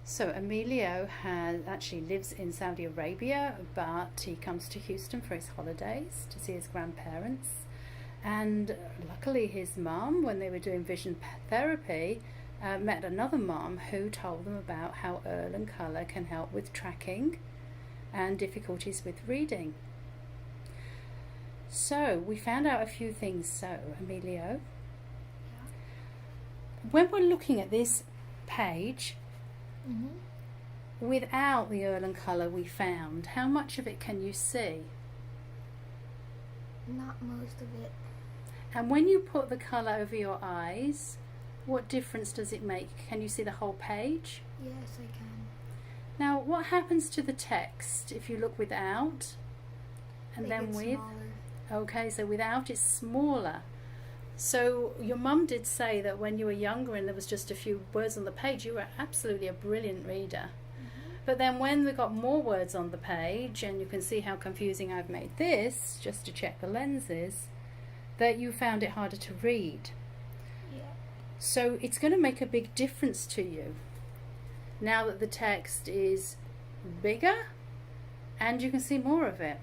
So Emilio actually lives in Saudi Arabia, but he comes to Houston for his holidays to see his grandparents. And luckily his mum, when they were doing vision therapy, met another mum who told them about how Irlen colour can help with tracking and difficulties with reading. So we found out a few things. So Emilio, when we're looking at this page, without the Irlen colour we found, how much of it can you see? Not most of it. And when you put the colour over your eyes, what difference does it make? Can you see the whole page? Yes, I can. Now, what happens to the text if you look without and then with? Smaller. Okay, so without it's smaller. So your mum did say that when you were younger and there was just a few words on the page, you were absolutely a brilliant reader. But then when we got more words on the page, and you can see how confusing I've made this, just to check the lenses, that you found it harder to read. Yeah. So it's going to make a big difference to you now that the text is bigger and you can see more of it.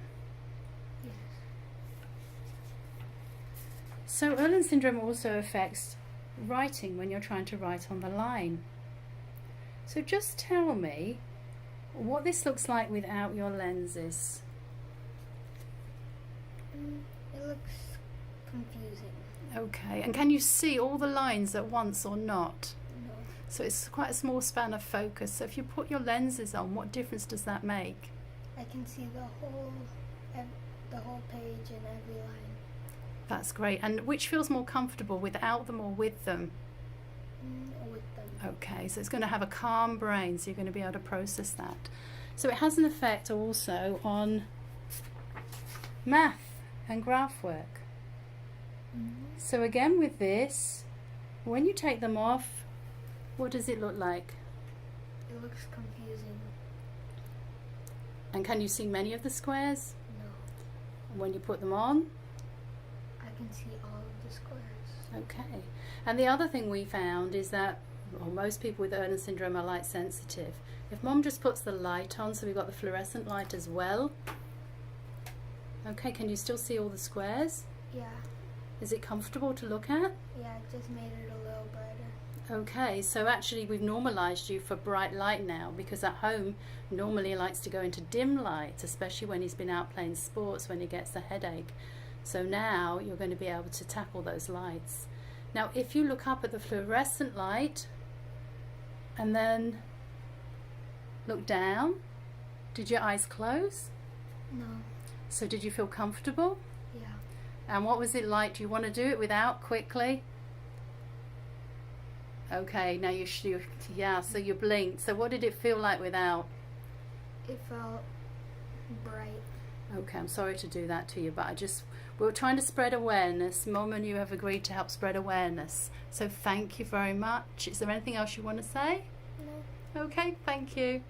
So Irlen syndrome also affects writing when you're trying to write on the line. So just tell me what this looks like without your lenses. It looks confusing. Okay, and can you see all the lines at once or not? No. So it's quite a small span of focus. So if you put your lenses on, what difference does that make? I can see the whole page and every line. That's great. And which feels more comfortable, without them or with them? With them. Okay, so it's going to have a calm brain, so you're going to be able to process that. So it has an effect also on math and graph work. So again with this, when you take them off, what does it look like? It looks confusing. And can you see many of the squares? No. And when you put them on? I can see all of the squares. Okay. And the other thing we found is that most people with Irlen syndrome are light sensitive. If Mom just puts the light on, so we've got the fluorescent light as well. Okay, can you still see all the squares? Yeah. Is it comfortable to look at? Yeah, it just made it a little brighter. Okay, so actually we've normalised you for bright light now, because at home normally he likes to go into dim light, especially when he's been out playing sports, when he gets a headache. So now you're going to be able to tackle those lights. Now if you look up at the fluorescent light and then look down, did your eyes close? No. So did you feel comfortable? Yeah. And what was it like? Do you want to do it without quickly? Okay, now yeah, so you blinked. So what did it feel like without? It felt bright. Okay, I'm sorry to do that to you, but we were trying to spread awareness. Mum and you have agreed to help spread awareness. So thank you very much. Is there anything else you want to say? No. Okay, thank you.